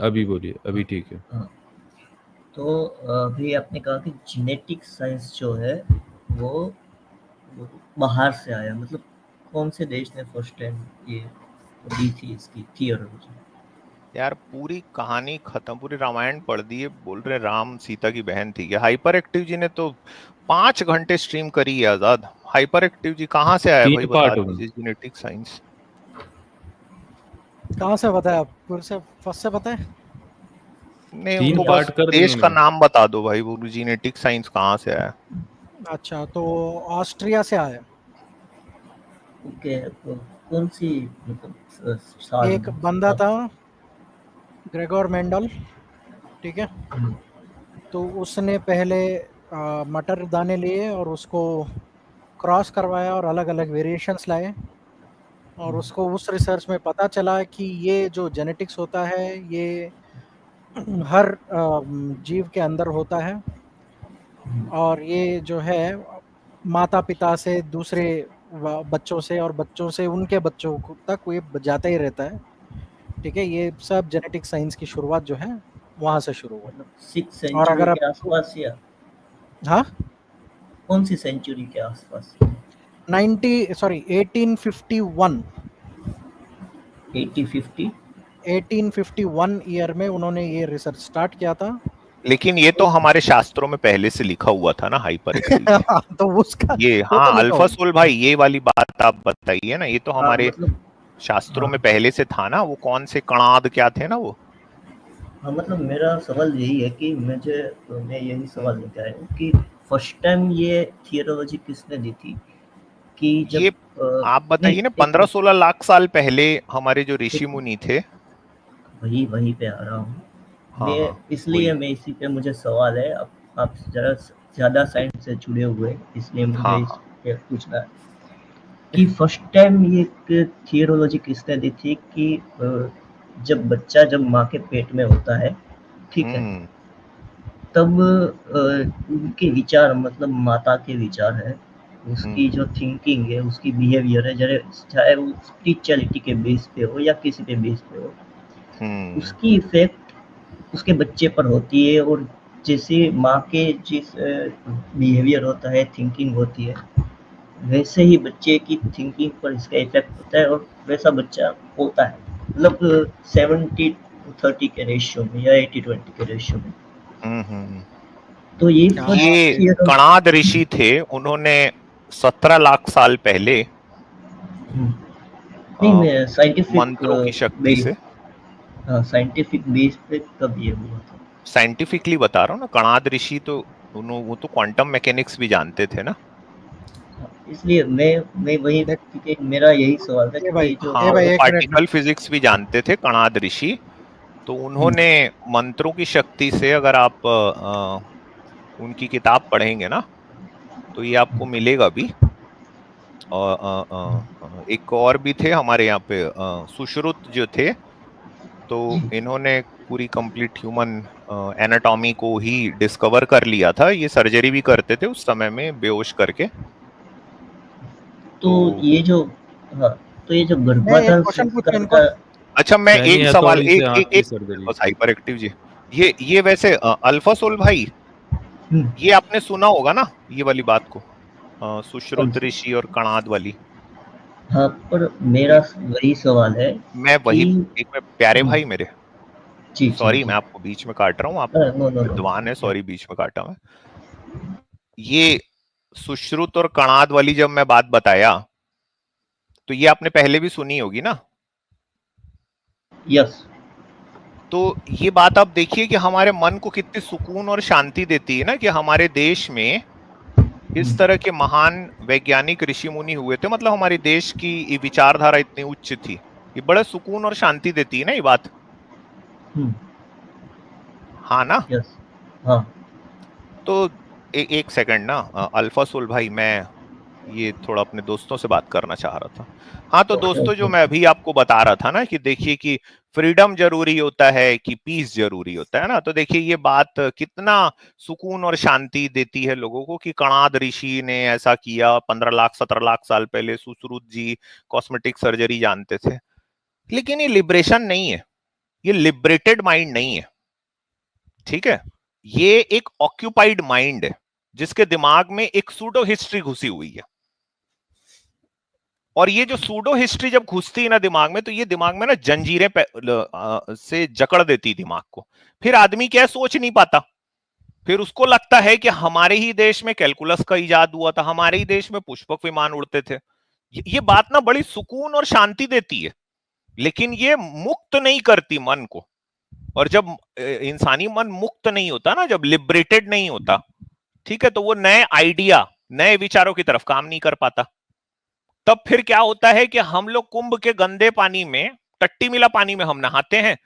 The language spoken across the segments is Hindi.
अभी बोलिए, अभी ठीक है। हाँ, तो अभी आपने कहा कि जेनेटिक साइंस जो है वो बाहर से आया, मतलब कौन से देश ने फर्स्ट टाइम ये दी थी इसकी थियोलॉजी? यार पूरी कहानी खत्म, पूरी रामायण पढ़ दी है, बोल रहे राम सीता की बहन थी क्या? हाइपर एक्टिव जी ने तो 5 घंटे स्ट्रीम करी है आजाद। हाइपर एक्टिव जी कहाँ से आया भाई, 3 बता पार्ट होंगे। दीजिए। जेनेटिक साइंस कहाँ से पता है आपको? से फर्स्ट से पता है? नहीं, 3 उनको पार्ट बस कर दिए देश का उन्होंने। नाम बता दो भाई, वो जेनेटिक साइंस कहाँ से आया। अच्छा, तो ऑस्ट्रिया से आया। ओके, तो कौन सी, मतलब साल एक में बंदा था ग्रेगोर मेंडल, ठीक है। हम्म, तो उसने पहले मटर दाने लिए और उसको क्रॉस करवाया और अलग अलग वेरिएशंस लाए, और उसको उस रिसर्च में पता चला कि ये जो जेनेटिक्स होता है ये हर जीव के अंदर होता है, और ये जो है माता पिता से दूसरे बच्चों से और बच्चों से उनके बच्चों तक ये जाता ही रहता है, ठीक है। ये सब जेनेटिक साइंस की शुरुआत जो है वहाँ से शुरू हुई। मतलब 6 और सेंचुरी अगर के आप, आसपास, या हाँ, कौन सी सेंचुरी के आसपास? 1851 80-50? 1851 ईयर में उन्होंने ये रिसर्च स्टार्ट किया था। लेकिन ये तो हमारे शास्त्रों में पहले से लिखा हुआ था ना, हाइपर एक्टिव जी। तो उसका ये वो हाँ, तो लिखा अल्फा होगा। सोल भाई, ये वाली बात आप बताइए ना, ये तो हाँ, हमारे मतलब शास्त्रों हाँ, में पहले से था ना। वो कौन से कणाद क्या थे ना वो। हाँ, मतलब मेरा सवाल यही है कि मैं यही सवाल लेके आया हूँ कि फर्स्ट टाइम ये थियोलॉजी किसने दी थी? कि जब ये आप नहीं, बताइए ना, एक मिनट, 15-16 लाख साल पहले हमारे जो ऋषि एक मिनट, मुनि थे। वही पे आ रहा हूँ। हाँ हाँ, इसलिए वही। मैं इसी पे मुझे सवाल है। आप ज़रा ज़्यादा साइंस से जुड़े हुए हैं, इसलिए मुझे हाँ इस हाँ। पे पूछना है कि फर्स्ट टाइम ये एक थियोलॉजी किसने दी थी कि जब माँ के पेट में होता है, ठीक है, हम्म तब उनके विचार, मतलब माता के विचार है, उसकी हम्म जो थिंकिंग है, उसकी बिहेवियर है, चाहे वो स्पिरिचुअलिटी के बेस पे हो या किसी पे बेस पे हो, हम्म उसकी इफेक्ट उसके बच्चे पर होती है। और जैसे माँ के जिस बिहेवियर होता है, थिंकिंग होती है, वैसे ही बच्चे की थिंकिंग पर इसका इफेक्ट होता है, और वैसा बच्चा होता है, मतलब 70-30 के रेशियो में या 80-20 के रेशियो में। हम्म। तो ये क्या फर्स्ट बात ये है। कणाद ऋषि थे, उन्होंने 17 लाख साल पहले नहीं, मैं साइंटिफिक मंत्रों की शक्ति बेस, से, हाँ, साइंटिफिक बेस पे कब ये हुआ था? साइंटिफिकली बता रहा हूँ ना, कणाद ऋषि तो वो तो क्वांटम मैकेनिक्स भी जानते थे ना। हाँ, इसलिए मैं वही, देख, क्योंकि मेरा यही सवाल था ए कि भाई, ये जो हाँ, ए भाई, वो एक मिनट में। पार्टिकल फिजिक्स भी जानते थे कणाद ऋषि। तो उन्होंने मंत्रों की शक्ति से, अगर आप उनकी किताब पढ़ेंगे ना, तो ये आपको मिलेगा भी। एक और भी थे हमारे यहाँ पे, सुश्रुत जो थे, तो इन्होंने पूरी कंप्लीट ह्यूमन एनाटॉमी को ही डिस्कवर कर लिया था। ये सर्जरी भी करते थे उस समय में, बेहोश करके। तो तो ये जो हाँ, तो ये जो मैं एक गर्भाधान क्वेश्चन पूछूं संस्कार इनको? का, अच्छा, मैं पैनी एक सवाल, हथौड़ी से एक हाथ एक की एक सर्जरी। बस, हाइपर एक्टिव जी, ये वैसे अल्फा सोल भाई, हम्म, ये आपने सुना होगा ना ये वाली बात को, कौन सुश्रुत सी? ऋषि और कणाद वाली। हाँ, पर तो मेरा वही सवाल है मैं कि वही, एक में प्यारे हम्म, भाई मेरे, जी जी सॉरी जी, मैं आपको बीच में काट रहा हूँ, आप नो नो नो, विद्वान है, सॉरी बीच में काटा मैं। ये सुश्रुत और कणाद वाली जब मैं बात बताया, तो ये आपने पहले भी सुनी होगी ना। यस, तो ये बात आप देखिए कि हमारे मन को कितनी सुकून और शांति देती है ना, कि हमारे देश में इस तरह के महान वैज्ञानिक ऋषि मुनि हुए थे। मतलब हमारे देश की ये विचारधारा इतनी उच्च थी, ये बड़ा सुकून और शांति देती है ना ये बात। हाँ ना। यस, हाँ, तो एक सेकंड ना, अल्फा सोल भाई, मैं ये थोड़ा अपने दोस्तों से बात करना चाह रहा था। हाँ, तो ओके दोस्तों, ओके जो मैं ओके, अभी आपको बता रहा था ना, कि देखिए कि फ्रीडम जरूरी होता है कि पीस जरूरी होता है ना। तो देखिए ये बात कितना सुकून और शांति देती है लोगों को, कि कणाद ऋषि ने ऐसा किया 15 लाख 17 लाख साल पहले। सुश्रुत जी कॉस्मेटिक सर्जरी जानते थे, लेकिन ये लिबरेशन नहीं है। ये लिबरेटेड माइंड नहीं है, ठीक है, ये एक ऑक्यूपाइड माइंड है जिसके दिमाग में एक सूडो हिस्ट्री घुसी हुई है। और ये जो सूडो हिस्ट्री जब घुसती है ना दिमाग में, तो ये दिमाग में ना जंजीरें से जकड़ देती दिमाग को। फिर आदमी क्या सोच नहीं पाता, फिर उसको लगता है कि हमारे ही देश में कैलकुलस का इजाद हुआ था, हमारे ही देश में पुष्पक विमान उड़ते थे। ये बात ना बड़ी सुकून और शांति देती है, लेकिन ये मुक्त नहीं करती मन को। और जब इंसानी मन मुक्त नहीं होता ना, जब लिबरेटेड नहीं होता, ठीक है, तो वो नए आइडिया, नए विचारों की तरफ काम नहीं कर पाता। तब फिर क्या होता है कि हम लोग कुंभ के गंदे पानी में, टट्टी मिला पानी में हम नहाते हैं,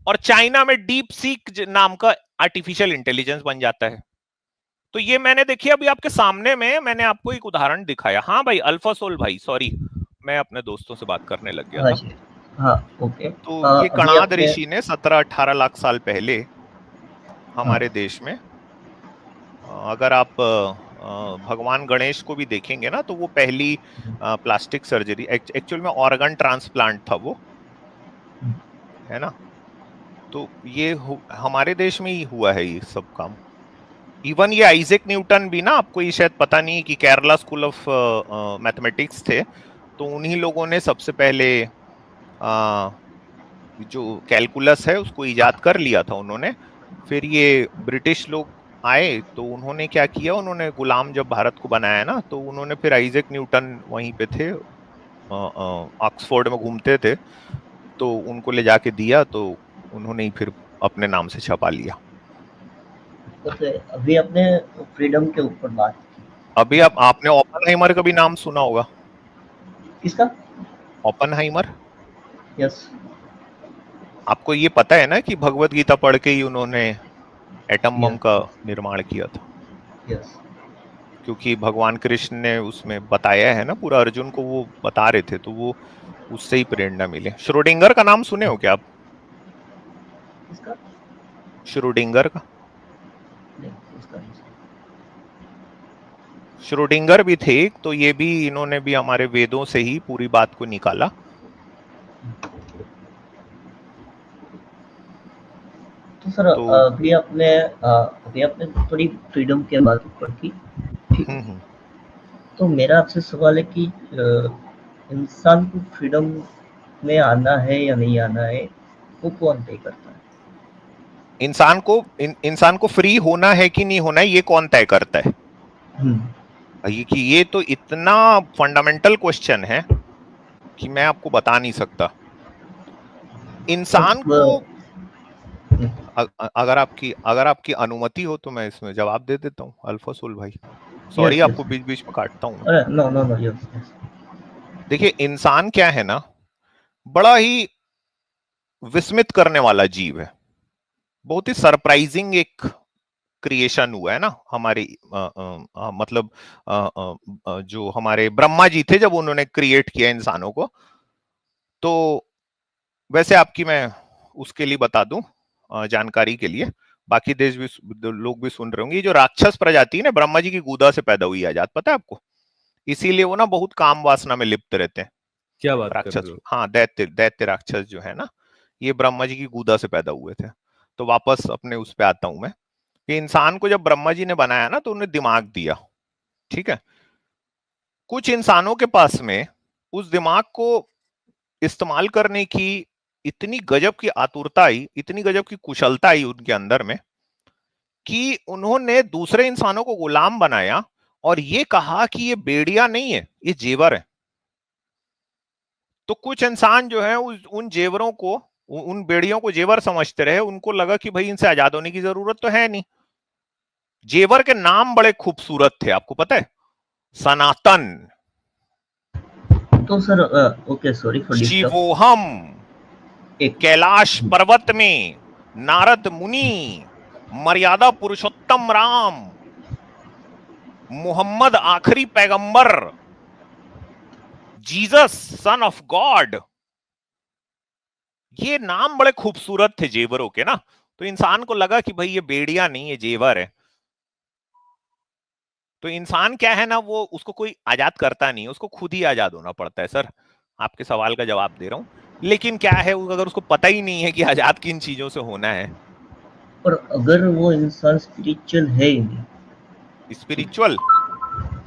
और चाइना में डीप सीक नाम का आर्टिफिशियल इंटेलिजेंस बन जाता है। तो ये मैंने देखिए अभी आपके सामने में मैंने आपको एक उदाहरण दिखाया। हाँ भाई अल्फासोल भाई, सॉरी मैं अपने दोस्तों से बात करने लग गया था। हाँ ओके। तो ये अभी कणाद अपने ऋषि ने 17-18 लाख साल पहले हमारे देश में, अगर आप भगवान गणेश को भी देखेंगे ना, तो वो पहली प्लास्टिक सर्जरी, एक्चुअल में ऑर्गन ट्रांसप्लांट था वो, है ना। तो ये हमारे देश में ही हुआ है ये सब काम। इवन ये आइजैक न्यूटन भी ना, आपको ये शायद पता नहीं कि केरला स्कूल ऑफ मैथमेटिक्स थे, तो उन्हीं लोगों ने सबसे पहले जो कैलकुलस है उसको इजाद कर लिया था उन्होंने। फिर ये ब्रिटिश लोग आए तो उन्होंने क्या किया, उन्होंने गुलाम जब भारत को बनाया ना, तो उन्होंने फिर आइजैक न्यूटन वहीं पे थे, ऑक्सफोर्ड में घूमते थे, तो उनको ले जाके दिया, तो उन्होंने ही फिर अपने नाम से छपा लिया। अभी आपने फ्रीडम के ऊपर बात की। अभी आपने ओपेनहाइमर का भी नाम सुना होगा। किसका? ओपेनहाइमर। यस। आपको ये पता है ना कि भगवत गीता पढ़ के ही उन्होंने एटम बम का निर्माण किया था। यस। क्योंकि भगवान कृष्ण ने उसमें बताया है ना, पूरा अर्जुन को वो बता रहे थे, तो वो उससे ही प्रेरणा मिले। श्रोडिंगर का नाम सुने हो क्या आप? किसका? श्रोडिंगर का। नहीं, उसका नहीं। श्रोडिंगर भी थे, तो ये भी, इन्होंने भी हमारे वेदों से ही पूरी बात को निकाला। तो सर अभी आपने थोड़ी फ्रीडम के बात ऊपर की, ठीक है। तो मेरा आपसे सवाल है कि इंसान को फ्रीडम में आना है या नहीं आना है, वो कौन तय करता है? इंसान को फ्री होना है कि नहीं होना है, ये कौन तय करता है? ये तो इतना फंडामेंटल क्वेश्चन है कि मैं आपको बता नहीं सकता। इंसान को, अगर आपकी अनुमति हो तो मैं इसमें जवाब दे देता हूँ अल्फासोल भाई। सॉरी आपको बीच बीच में काटता हूँ। No no no, yes. देखिए इंसान क्या है ना, बड़ा ही विस्मित करने वाला जीव है। बहुत ही सरप्राइजिंग एक क्रिएशन हुआ है ना हमारे, मतलब जो हमारे ब्रह्मा जी थे, जब उन्होंने क्रिएट किया इंसानों को, तो वैसे आपकी मैं उसके लिए बता दूं, जानकारी के लिए, बाकी देश भी, लोग भी सुन रहे होंगे, जो राक्षस प्रजाति है ना, ब्रह्मा जी की गुदा से पैदा हुई आजाद, पता है आपको? इसीलिए वो ना बहुत काम वासना में लिप्त रहते हैं। क्या बात राक्षस? कर रहे हो? हाँ, दैत्य राक्षस जो है ना, ये ब्रह्मा जी की गुदा से पैदा हुए थे। तो वापस अपने उस पे आता हूं मैं, कि इंसान को जब ब्रह्मा जी ने बनाया ना, तो उन्हें दिमाग दिया, ठीक है। कुछ इंसानों के पास में उस दिमाग को इस्तेमाल करने की इतनी गजब की आतुरता आई, इतनी गजब की कुशलता आई उनके अंदर में, कि उन्होंने दूसरे इंसानों को गुलाम बनाया और ये कहा कि ये बेड़िया नहीं है, ये जेवर है। तो कुछ इंसान जो है उन जेवरों को, उन बेड़ियों को जेवर समझते रहे। उनको लगा कि भाई इनसे आजाद होने की जरूरत तो है नहीं। जेवर के नाम बड़े खूबसूरत थे, आपको पता है? सनातन, तो sir okay, sorry for disturb. शिवोहम, कैलाश पर्वत में नारद मुनि, मर्यादा पुरुषोत्तम राम, मोहम्मद आखिरी पैगंबर, जीसस सन ऑफ गॉड, ये नाम बड़े खूबसूरत थे जेवरों के ना। तो इंसान को लगा कि भाई ये बेड़िया नहीं, ये जेवर है। तो इंसान क्या है ना, वो उसको कोई आजाद करता नहीं, उसको खुद ही आजाद होना पड़ता है। सर आपके सवाल का जवाब दे रहा हूं, लेकिन क्या है, अगर उसको पता ही नहीं है कि आजाद किन चीजों से होना है। पर अगर वो इंसान स्पिरिचुअल है ही नहीं, स्पिरिचुअल,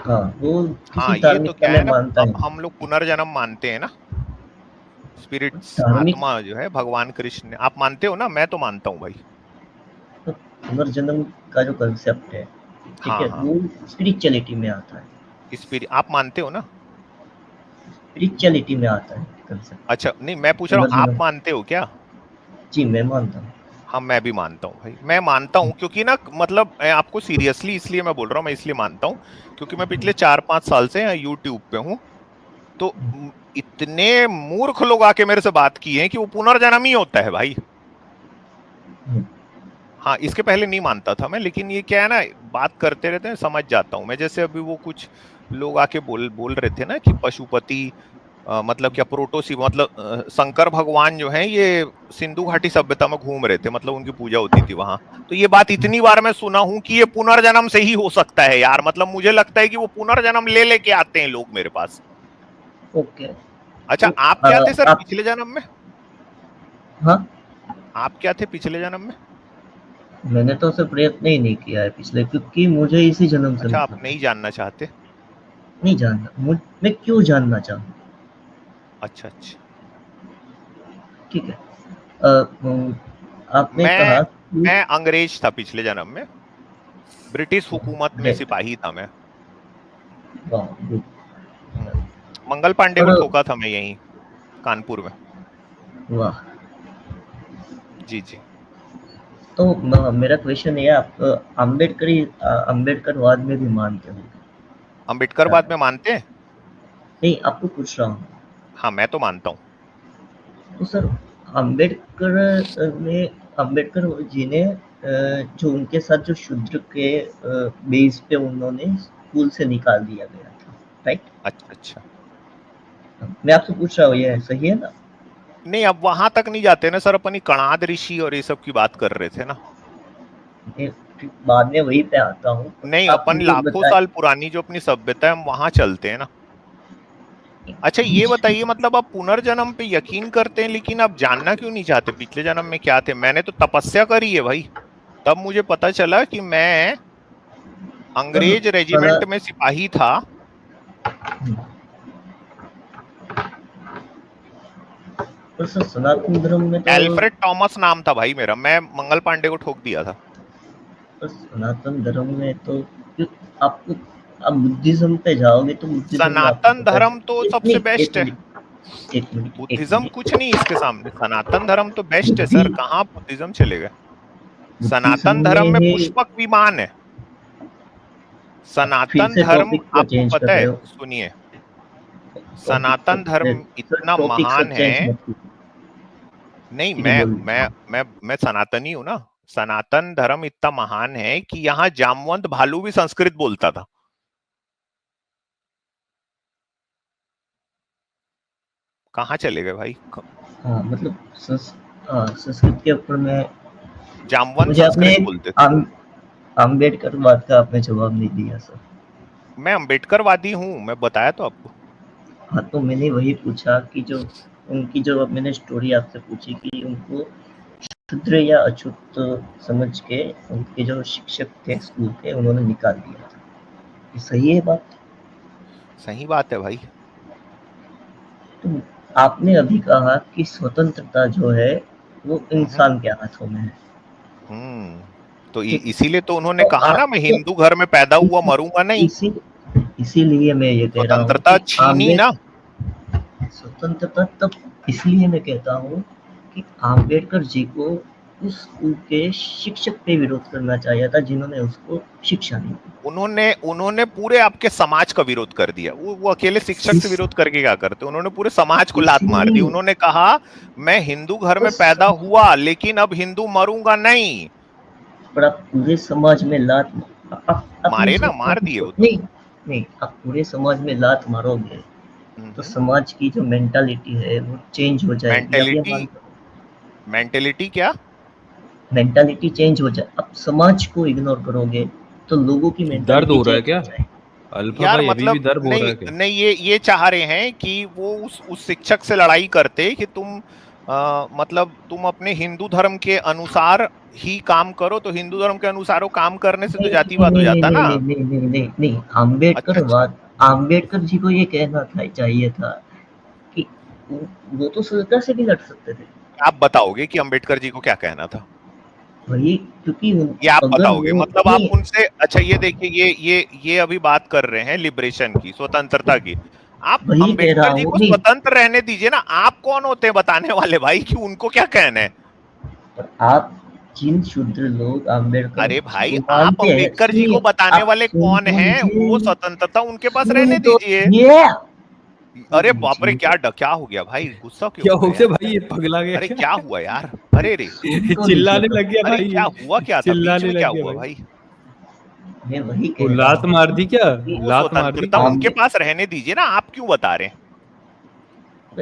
हाँ, वो किसी हाँ ये तो धार्मिकता क्या में है ना, मानता अब है। हम लोग पुनर्जन्म मानते हैं ना, स्पिरिट्स, धार्मिक आत्मा जो है भगवान कृष्ण, आप मानते हो ना? मैं तो मानता हूँ भाई। तो पुनर्जन्म का जो कंसेप्ट है, ठीक हाँ है, हाँ, वो स्पिरिचुअलिटी में आता है। स्पिरिट आप मानते हो ना? स्पिरिचुअलिटी में आता है कंसेप्ट अच्छा, नहीं मैं पूछ रहा हूँ, आप पुनर्जन्म। मानते हो क्या? जी, मैं मानता हूँ। हाँ मैं भी मानता हूँ भाई, मैं मानता हूँ, क्योंकि ना मतलब मैं आपको सीरियसली इसलिए मैं बोल रहा हूँ, मैं इसलिए मानता हूँ क्योंकि मैं पिछले 4-5 साल से यूट्यूब पे हूँ। तो इतने मूर्ख लोग आके मेरे से बात की है कि वो पुनर्जन्म ही होता है भाई। हम्म, हाँ, इसके पहले नहीं मानता था मैं, लेकिन ये क्या है ना, बात करते रहते हैं, समझ जाता हूँ मैं। जैसे अभी वो कुछ लोग आके बोल बोल रहे थे ना कि पशुपति मतलब क्या, प्रोटोसी मतलब शंकर भगवान जो है ये सिंधु घाटी सभ्यता में घूम रहे थे, मतलब उनकी पूजा होती थी वहां। तो ये बात इतनी बार मैं सुना हूं कि ये पुनर्जन्म से ही हो सकता है यार, मतलब मुझे लगता है कि वो पुनर्जन्म ले लेके आते हैं लोग मेरे पास। ओके। अच्छा, तो आप क्या थे सर आप, पिछले जन्म में? हाँ, आप क्या थे पिछले जन्म में? मैंने तो उसे प्रयत्न ही नहीं किया है पिछले, क्योंकि मुझे इसी जन्म से अच्छा, आप मतलब है। नहीं जानना चाहते? नहीं जानना, मैं क्यों जानना चाहूँ? अच्छा अच्छा। ठीक है। आपने मैं कहा कि मैं अंग्रेज था पिछले जन्म में, ब्रिटिश हुकूमत में ग्रेट, सिपाही था मैं। वाह, गुड। मंगल पांडे पर को ठोका था मैं यहीं कानपुर में। वाह, जी जी। तो मेरा क्वेश्चन ये है, आप अम्बेडकरवाद में भी मानते हो? अंबेडकरवाद में मानते हैं? नहीं, आपको पूछ रहा हूँ। हाँ मैं तो मानता हूँ। तो सर, ने अम्बेडकर जी ने जो उनके साथ जो शूद्र के बेस पे उन्होंने स्कूल से निकाल दिया गया था, राइट? अच्छा अच्छा। मैं आपसे पूछ रहा हूँ, ये सही है ना? नहीं, अब वहां तक नहीं जाते ना सर, अपनी कणाद ऋषि और ये सब की बात कर रहे थे ना। मैं फिर बाद में वहीं पे आता हूँ। नहीं, आप अपन मुझे लाखों बताएं। साल पुरानी जो अपनी सभ्यता है हम वहां चलते हैं ना। अच्छा ये बताइए, मतलब आप पुनर्जन्म पे यकीन करते हैं, लेकिन आप जानना क्यों नहीं चाहते पिछले जन्म में क्या थे? मैंने तो तपस्या करी है भाई, तब मुझे पता चला कि मैं सर, अंग्रेज सना रेजिमेंट में सिपाही था। पर सर, सनातन धर्म में तो, एल्फ्रेड टॉमस नाम था भाई मेरा, मैं मंगल पांडे को ठोक दिया था। पर सनातन धर्म में तो आपको, आप बुद्धिज्म पे जाओगे तो बुद्धिज्म में आपको सनातन पता धर्म तो चल, एक सबसे मिनट, एक बेस्ट है। मिनट, एक मिनट, एक बुद्धिज्म मिनट। कुछ नहीं इसके सामने, सनातन धर्म तो बेस्ट है बुद्धि सर, कहाँ बुद्धिज्म चलेगा? बुद्धिज्म सनातन धर्म में में है। पुष्पक विमान है। आप फिर सनातन से धर्म टॉपिक को आपको चेंज कर पता रहे है, हो। सुनिए, टॉपिक को सनातन धर्म सर, इतना टॉपिक सर महान चेंज है। मत कीजिए। नहीं, ठीक है, मैं बोलिए। मैं मैं सनातनी हूं ना। सनातन धर्म इतना महान है कि यहाँ जामवंत भालू भी संस्कृत बोलता था। कहाँ चले गए भाई? हाँ, मतलब हाँ, संस्कृत के ऊपर मैं, जामवंत मुझे आपने संस्कृत एक बोलते थे। अम्बेडकरवाद का आपने जवाब नहीं दिया सर। मैं अंबेडकरवादी हूँ, मैं बताया तो आपको। हाँ, तो मैंने वही पूछा कि जो उनकी, जो मैंने स्टोरी आपसे पूछी कि उनको क्षुद्र या अछूत समझ के उनके जो शिक्षक थे स्कूल के, उन्होंने निकाल दिया था। ये सही है बात? सही बात है भाई। तो आपने अभी कहा कि स्वतंत्रता जो है वो हम्म इंसान के हाथों में है। तो ठीक है। इसीलिए तो उन्होंने तो कहा ना, मैं आपने हिंदू घर में पैदा हुआ इसी मरूंगा नहीं। इसी इसीलिए मैं ये कह रहा हूँ स्वतंत्रता कि छीनी ना। स्वतंत्रता तब, इसलिए मैं कहता हूँ कि आम्बेडकर जी को उस स्कूल के शिक्षक पे विरोध करना चाहिए था जिन्होंने उसको शिक्षा दी। उन्होंने उन्होंने पूरे आपके समाज का विरोध कर दिया। वो अकेले शिक्षक से इस विरोध करके क्या करते? उन्होंने पूरे समाज को लात मार दी। इसीलिए उन्होंने कहा मैं हिंदू घर में बस, पैदा हुआ, लेकिन अब हिंदू मरूंगा नहीं। पर आप पूरे समाज में लात, आप मारे मुझे ना, एक मार बात दिए वो तो। नहीं, नहीं, आप पूरे समाज में लात मारोगे तो हम्म। समाज की जो मेंटालिटी है वो चेंज हो जाएगी, आप ये मेंटेलिटी, मानते हो? मेंटेलिटी क्या? मेंटालिटी चेंज हो जाए, आप समाज को इग्नोर करोगे तो लोगों की दर्द मेंटालिटी हो रहा है चेंज हो क्या? जाएगी। अल्फा यार भाई अभी भी मतलब दर्द हो रहा है नहीं क्या? नहीं, ये चाह रहे हैं कि वो उस शिक्षक से लड़ाई करते कि तुम मतलब तुम अपने हिंदू धर्म के अनुसार ही काम करो, तो हिंदू धर्म के अनुसार वो काम करने से तो नहीं जातिवाद हो नहीं नहीं जाता नहीं ना। नहीं नहीं नहीं नहीं नहीं, अच्छा अच्छा, आम्बेडकर जी को ये कहना था, चाहिए था कि वो तो सरकार से भी लड़ सकते थे। आप बताओगे कि अंबेडकर जी को क्या कहना था? वही, क्योंकि ये आप अगर बताओगे, वो मतलब आप नहीं, उनसे, अच्छा ये देखिए, ये अभी बात कर रहे हैं लिबरेशन की, स्वतंत्रता की। आप वही कह रहा अंबेडकर जी हूँ को नहीं। स्वतंत्र रहने दीजिए ना, आप कौन होते हैं बताने वाले भाई कि उनको क्या कहना है? पर आप जिन शूद्र लोग आम्बेडकर अरे जी भाई, को आप मानते हैं, अंबेडकर जी को सुनिए, बताने आप वाले सुन कौन तो हैं? वो लीजिए, स्वतंत्रता उनके पास सुन रहने तो दीजिए। लीजिए, अरे सुन बाप रे, लीजिए, क्या हो गया भाई, गुस्सा क्यों क्या हो हो गए गया यार? भाई, ये पगला गया अरे क्या? क्या हुआ यार? अरे रे, सुन तो लीजिए चिल्लाने तो। लग गया अरे भाई, क्या हुआ, क्या था बीच चिल्लाने में, क्या लग गया हुआ भाई। भाई? मैं वही वो कह रहा लात हूँ मार दी क्या? कि वो लात मार दी स्वतंत्रता क्या? उनके पास रहने दीजिए ना, आप क्यों बता रहे हैं?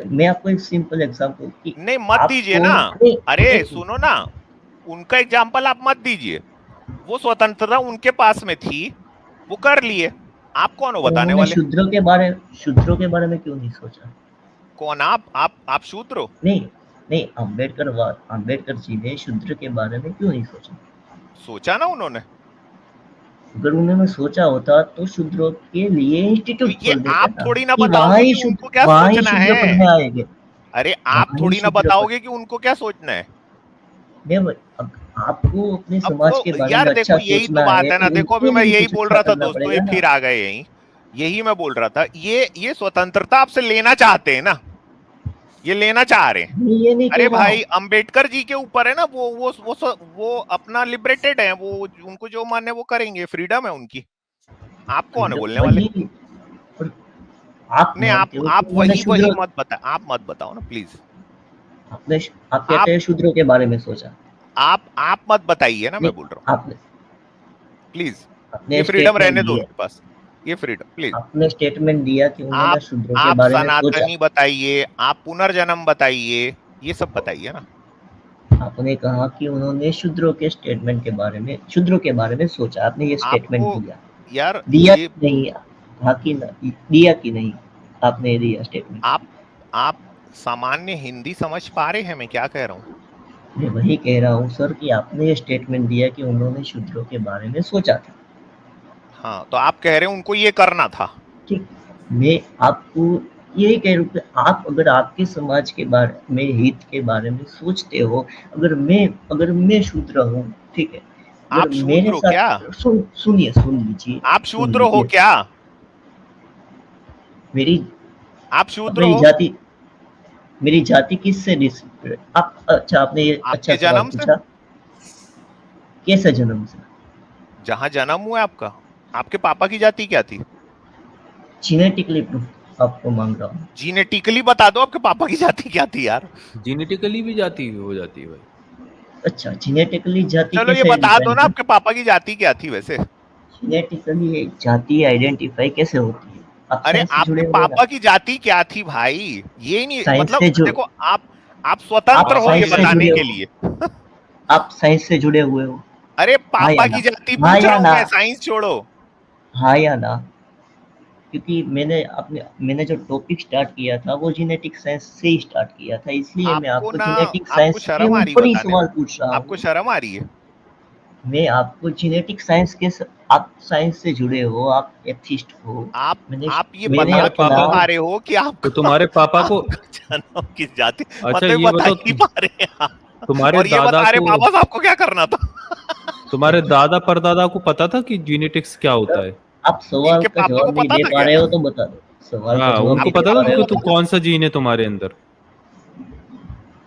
मैं आपको एक सिंपल एग्जांपल कि नहीं मत दीजिए आपको ना। नहीं, अरे एक सुनो ना, उनका एग्जाम्पल आप मत दीजिए। वो स्वतंत्रता उनके पास में थी, वो कर लिए। आप कौन हो बताने उन्होंने वाले? शूद्रों के बारे में क्यों नहीं सोचा? कौन आप शूद्र हो? नहीं नहीं, अम्बेडकर जी ने शूद्र के बारे में क्यों नहीं सोचा? सोचा ना उन्होंने। अगर उन्होंने सोचा होता तो शूद्रों के लिए तो इंस्टीट्यूट ये खोल देते आप ना, थोड़ी ना कि बताओगे कि उनको क्या वहां ही सोचना शूद्र है। पढ़ने आएंगे, अरे आप वहां ही थोड़ी ना शूद्र पढ़। बताओगे कि उनको क्या सोचना है। नहीं, अब आपको अपने अब समाज वो के बारे यार में देखो, अच्छा यही तो सोचना बात है है तो ना, देखो अभी उनके मैं लिए यही कुछ बोल अच्छा रहा था करना दोस्तों, ये पड़ेगा ना। फिर आ गए यही। यही मैं बोल रहा था, ये स्वतंत्रता आपसे लेना चाहते हैं ना, ये लेना चाह रहे हैं। मैं ये नहीं अरे कह रहा भाई, हूँ। अंबेडकर जी के ऊपर है ना, वो अपना लिबरेटेड है, वो उनको जो माने वो करेंगे, फ्रीडम है उनकी। आप कौन है बोलने वाले? वही, और आप नहीं, मानते हो कि आप उन्होंने वही शूद्र, आप मत बताओ ना प्लीज। आपने, आप कहते आप हैं शूद्रों के बारे में सोचा। आप मत बताइए ना, नहीं, मैं बोल रहा हूँ आपने प्लीज। ये अपने फ्रीडम स्टेटमेंट रहने दो दिए, उनके पास, ये फ्रीडम प्लीज। आपने स्टेटमेंट दिया कि उन्होंने आप शूद्रों के आप बारे में सोचा। सनातनी बताइए, आप पुनर्जन्म बताइए, ये सब बताइए ना। आपने कहा कि उन्होंने शूद्रों के बारे में सोचा, आपने ये स्टेटमेंट आपको दिया। यार दिया ये कि नहीं? हाँ कि नहीं दिया कि नहीं? आपने दिया स्टेटमेंट। आप आप सामान्य हिंदी समझ पा रहे हैं मैं क्या कह रहा हूँ? मैं वही कह रहा हूँ सर कि आपने ये स्टेटमेंट दिया कि उन्होंने शूद्रों के बारे में सोचा था। हाँ, तो आप कह रहे हैं उनको ये करना था। ठीक, मैं आपको यही कह रहा हूँ कि आप अगर आपके समाज के बारे में, हित के बारे में सोचते हो, अगर मैं शूद्र हूँ, ठीक है, अगर आप मेरे शूद्र हो क्या? साथ आप सुन शूद्र हो लीजिए, क्या? मेरी आप शूद्र मेरी हो जाति मेरी जाति किससे आप, अच्छा, आपने ये अच्छा आपके सवाल जन्म से, पूछा, कैसे जन्म से? जहां जन्म हुआ है आपका। आपके पापा की जाति क्या थी? जेनेटिकली प्रूफ आपको मांग रहा हूँ। जीनेटिकली बता दो आपके पापा की जाति क्या थी यार। जेनेटिकली भी जाती हो जाती है भाई। अच्छा, जेनेटिकली जाति चलो ये कैसे बता दो डिफाइन ना कर, आपके पापा की जाति क्या थी वैसे। जेनेटिकली जाति आइडेंटिफाई कैसे होती है? आप अरे साइंस से आपके जुड़े हुए ना, पापा की जाति क्या थी भाई? ये नहीं साइंस मतलब से जुड़ देखो, आप आप स्वतंत्र हो ये साइंस से बताने जुड़े के हो, लिए। आप साइंस से जुड़े हुए हो। अरे हाँ पापा या की ना? जाति हाँ पूछ रहा या हूं ना? मैं, साइंस छोड़ो। हाँ या ना? क्योंकि मैंने जो टॉपिक स्टार्ट किया था वो जेनेटिक साइंस से ही स्टार्ट किया था, इसलिए मैं आपको आपको ना, जेनेटिक आपको साइंस के शर्म आ रही ऊपर ही बताने में? सवाल पूछ रहा आपको हूँ। शर्म आ रही है? मैं आपको जेनेटिक साइंस के आप साइंस से जुड़े हो, आप एथिस्ट हो। आप मैंने आप ये मैंने बता तुम्हारे क्यों अपना, नहीं पापा को, पा रहे हो कि तो आपका तुम्हारे पापा को, आपका जन्म किस जाति, अच्छा मतलब ये बता बताओ, ही नहीं पा रहे हैं आप। तुम्हारे और ये दादा बता रहे को, पापा साहब को क्या करना था। तुम्हारे दादा परदादा को पता था कि जेनेटिक्स क्या होता है? आप सवाल इनके का पापा को जवाब नहीं पता दे था पा क्या? रहे हो तो बता दो, सवाल का हाँ, जवाब उनको नहीं दे पता पा था रहे हो कि तो तू बता कौन सा जीन है तुम्हारे अंदर। दो।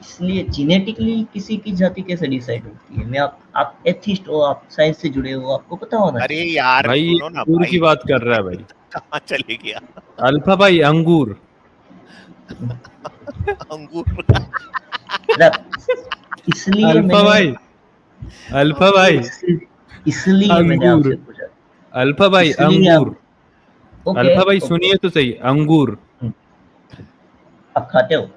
इसलिए जेनेटिकली किसी की जाति कैसे डिसाइड होती है? आप एथिस्ट हो, आप साइंस से जुड़े हो, आपको पता होना अरे चाहिए। यार भाई ये सुनो ना अंगूर की भाई। बात कर रहा है भाई। कहाँ चले गया? अल्फा भाई अंगूर। अंगूर। मतलब इसलिए अल्फा मैंने भाई, अल्फा भाई इसलिए मैंने अंगूर, आपसे पूछा, अल्फा भाई इसलिए अंगूर। आप, ओके अल्फा भाई ओके, सुनिए तो सही, अंगूर। आप खाते हो?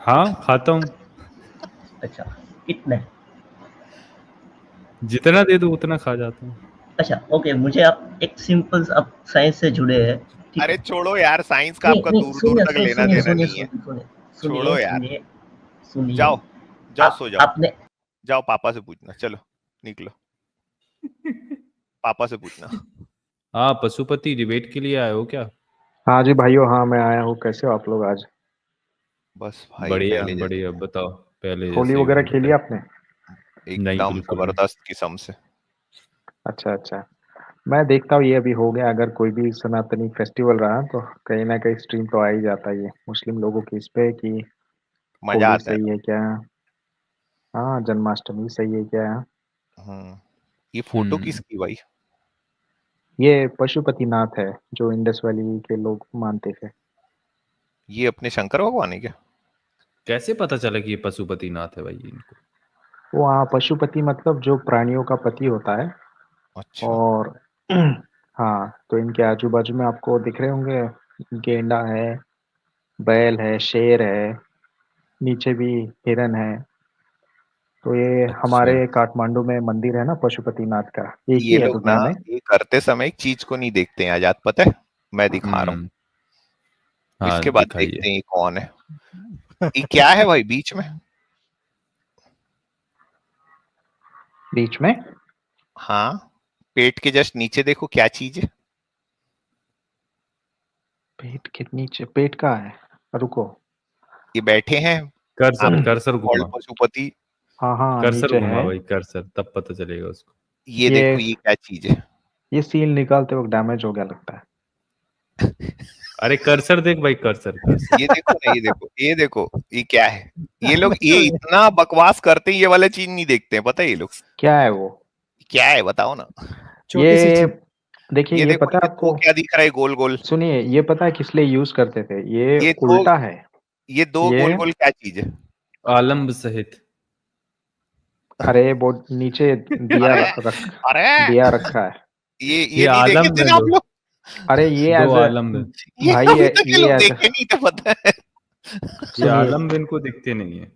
हाँ खाता हूँ, अच्छा, कितने? जितना दे दो उतना खा जाता हूँ। अच्छा ओके, मुझे आप एक सिंपल, आप साइंस से जुड़े हैं, ठीक अरे है? छोड़ो यार, साइंस का नहीं आपका नहीं, दूर दूर सुनिए तक सुनिए लेना सुनिए देना सुनिए नहीं है। सुनिए छोड़ो सुनिए यार, सुनिए सुनिए। जाओ जाओ सो जाओ, आपने जाओ पापा से पूछना, चलो निकलो, पापा से पूछना। हाँ पशुपति, डिबेट के लिए आए हो क्या? हाँ जी भाइयों, हाँ मैं आया हूँ। कैसे हो आप लोग आज? बस भाई बढ़िया पहले जैसे बढ़िया, बताओ। पहले होली जैसे वगैरह एकदम खेली बताए। आपने? नहीं एकदम बिल्कुल नहीं। जबरदस्त किस्म से। अच्छा अच्छा। मैं देखता हूँ ये अभी हो गया, अगर कोई भी सनातनी फेस्टिवल रहा तो कहीं ना कहीं स्ट्रीम तो आ ही जाता है ये मुस्लिम लोगों की इस पे कि मजा होली आता है सही है क्या, हाँ जन्माष्टमी सही है क्या। ना। ये फोटो हम्म। किसकी भाई? ये पशुपतिनाथ है जो इंडस वैली के लोग मानते थे। ये अपने शंकर भगवान है क्या? कैसे पता चला कि ये पशुपतिनाथ है भाई इनको? वो हाँ, पशुपति मतलब जो प्राणियों का पति होता है। अच्छा। और हाँ, तो इनके आजू बाजू में आपको दिख रहे होंगे, गेंडा है, बैल है, शेर है, नीचे भी हिरन है। तो ये हमारे अच्छा। काठमांडू में मंदिर है ना पशुपतिनाथ का, एक ही ये है लोग ना दुनिया में। ये करते समय एक चीज को नहीं देखते हैं आजाद, पता है? मैं दिखा रहा हूँ, हम्म। हाँ इसके बाद दिखाइए। देखते हैं ये कौन है। ये क्या है भाई बीच में? बीच में हाँ, पेट के जस्ट नीचे देखो क्या चीज है। पेट के नीचे पेट का है, रुको। ये बैठे हैं कर्सर आपके कर्सर वर्ल्ड घुमा। पशुपति। हाँ हाँ, कर्सर नीचे घुमा है। भाई, कर्सर, तब पता चलेगा उसको। ये ये देखो ये क्या चीज है। ये सील निकालते वक्त डैमेज हो गया लगता है। अरे कर्सर देख भाई, कर्सर कर्सर। ये देखो ना, ये देखो, ये देखो, ये क्या है। ये लोग ये इतना बकवास करते हैं, ये वाला चीज नहीं देखते हैं, पता है ये लोग क्या है वो? क्या है, बताओ ना। छोटी सी ये चीज। देखिए, ये ये देखो, पता ये है दो आपको? क्या दिख रहा है गोल गोल? सुनिए, ये पता है किस लिए यूज करते थे? ये ये दो उल्टा है। ये दो ये गोल गोल क्या चीज है? आलम्ब सहित। अरे वो नीचे अरे अरे दिया रखा है। ये ये नहीं देखे आलम्ब थे है ना आप दो। लोग? अरे ये दो एज ए आलम्ब है। ये भाई, अभी तक ये ये लोग एज देखे नहीं थे, पता है? ये सुनिए, आलम्ब इनको दिखते नहीं है।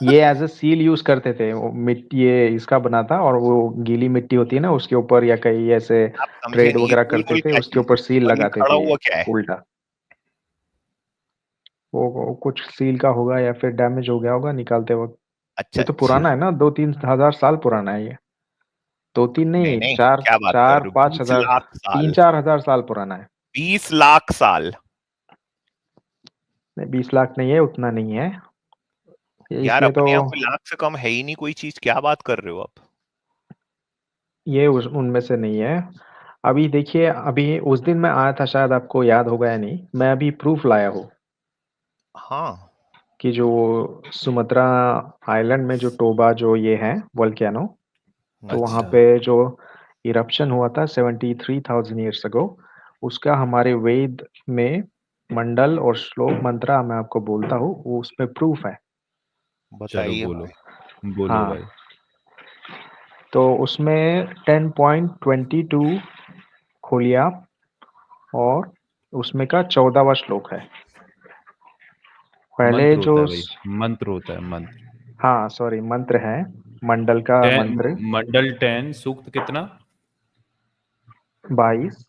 ये एज ए सील यूज करते थे। वो मिट्टी ये इसका बना था, और वो गीली मिट्टी होती है ना उसके ऊपर, या कहीं ऐसे आप समझे ट्रेड नहीं, ये वगैरह गोल करते गोल थे क्या उसके चीज है? ऊपर सील और ये लगाते खड़ा थे, हुआ क्या है? उल्टा। वो कुछ सील का होगा या फिर डैमेज हो गया होगा निकालते वक्त। अच्छा ये तो अच्छा। पुराना है ना, 2-3 हजार साल पुराना है ये। 2-3 नहीं नहीं, नहीं, चार क्या बात कर चार रहे हो, पाँच 20 हजार लाख तीन साल? चार हजार साल पुराना है। 20 लाख साल? नहीं, 20 लाख नहीं है, उतना नहीं है ये, यार इसमें तो। अपने यहाँ कोई लाख से कम है ही नहीं कोई चीज, क्या बात कर रहे हो आप? ये उनमें से नहीं है। अभी देखिए, अभी उस दिन मैं आया था, शायद आपको याद होगा या नहीं, मैं अभी प्रूफ लाया हूँ हाँ। कि जो सुमात्रा आइलैंड में जो टोबा जो ये है वोल्केनो, तो वहाँ अच्छा। पे जो इरप्शन हुआ था 73,000 ईयर्स अगो, उसका हमारे वेद में मंडल और श्लोक मंत्रा मैं आपको बोलता हूँ, वो उसमें प्रूफ है। चलो बताइए बोलो, भाई। बोलो हाँ, भाई। तो उसमें 10.22 खोलिया, और उसमें का 14वां श्लोक है। पहले मंत्र जो होता है भाई, मंत्र होता है मंत्र। हाँ सॉरी, मंत्र है, मंडल का मंत्र। मंडल 10 सूक्त कितना? 22।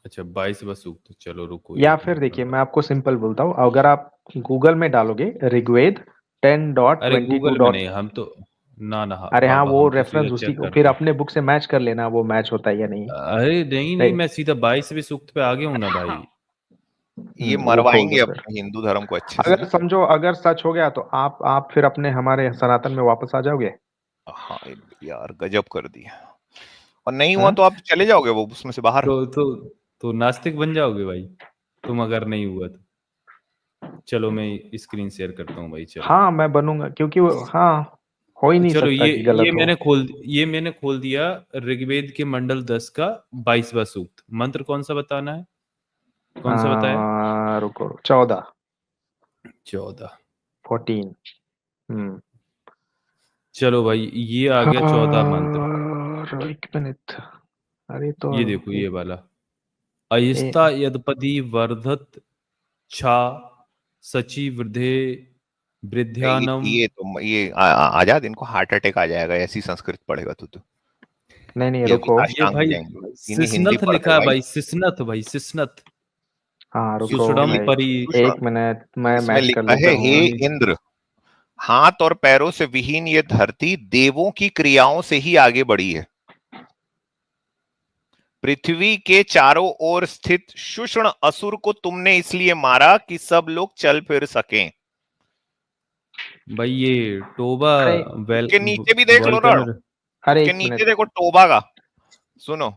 अच्छा 22वां सूक्त, चलो रुको या एक फिर मिनट देखिए, में। मैं आपको सिंपल बोलता हूँ, अगर आप गूगल में डालोगे ऋग्वेद 10 डॉट अरे 22 गूगल में डॉट, नहीं, हम तो ना ना, अरे हाँ, अब वो हम तो सीधा रेफरेंस उसी चेक को फिर करते हैं। अपने बुक से मैच कर लेना, वो मैच होता है या नहीं। अरे नहीं नहीं, नहीं, मैं सीधा 22वें सूक्त पे आ गया हूँ ना भाई। ये वो खोल दो मरवाएंगे फिर। अपने हिंदू धर्म को अच्छे से अगर ना। समझो, अगर सच हो गया तो आप फिर अपने हमारे सनातन में वापस आ जाओगे। हाँ यार गजब कर दिया। और नहीं हुआ हाँ, तो आप चले जाओगे वो उसमें से बाहर। तो नास्तिक बन जाओगे भाई तुम, अगर नहीं हुआ तो। चलो मैं स्क्रीन शेयर करता हूँ भाई, चलो। हाँ मैं बनूंगा, क्योंकि हाँ, हो ही नहीं चलो सकता कि गलत हो। ये मैंने खोल दिया। ऋग्वेद के मंडल 10 का 22वां सूक्त, मंत्र कौन सा बताना है? कौन सा बताया? रुको, 14, 14। 14। हम्म। चलो भाई, ये आ गया 14 मंत्र। एक मिनट। अरे तो ये देखो ये वाला। ए, अहिस्ता यदपदी वर्धत छा सची वृद्धे वृद्ध्यानम। ये तो ये आजाद इनको हार्ट अटैक आ जाएगा ऐसी संस्कृत पढ़ेगा तू तो। नहीं ये रुको, विकास ये टांग भाई जाएंगे भाई, इन्हें हिंदी सिसनथ पढ़ लिखा रहे है भाई, सिसनथ भाई, सिसनथ। हाँ रुको सुषुड़म भाई, परी। एक मिनट मैं इसमें मैच कर लिखा लेता है, हूँ। हे इंद्र, हाथ और पैरों से विहीन ये धरती देवों की क्रियाओं से ही आगे बढ़ी है। पृथ्वी के चारों ओर स्थित शुष्ण असुर को तुमने इसलिए मारा कि सब लोग चल फिर सकें। भाई ये टोबा अरे उसके नीचे भी देख लो ना, वॉल्केनो। अरे उसके एक नीचे मिनट, देखो टोबा का। सुनो,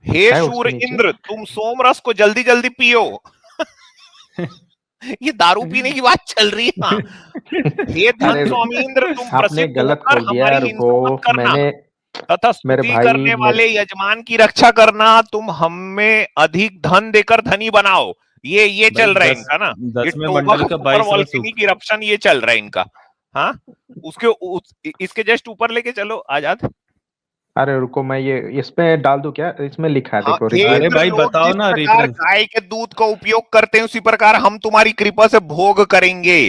हे है शूर उसके नीचे? इंद्र, तुम सोमरस को जल्दी जल्दी पियो। ये दारू पीने की बात चल रही है। हाँ। हे धन अरे स्वामी इंद्र, तुम आपने प्रसिद्ध गलत होकर खोल दिया, हमारी रुको। हिंसा मत करना मैंने तथा मेरे स्तुति भाई करने वाले यजमान की रक्षा करना। तुम हमें अधिक धन देकर धनी बनाओ। ये भाई चल रहा है 10 इनका ना, ये 10वें टोबा मंडल का का सुपर 22वां वॉल्केनिक सूक्त। इरप्शन ये चल रहा है इनका। हाँ, इसके जस्ट ऊपर लेके चलो आजाद। अरे रुको, मैं ये इसमें डाल दूं क्या? इसमें लिखा है, हाँ, देखो हे अरे ऋग्वेद। इंद्र, भाई लोग बताओ जिस ना प्रकार रेफरेंस। गाय के दूध का उपयोग करते हैं उसी प्रकार हम तुम्हारी कृपा से भोग करेंगे।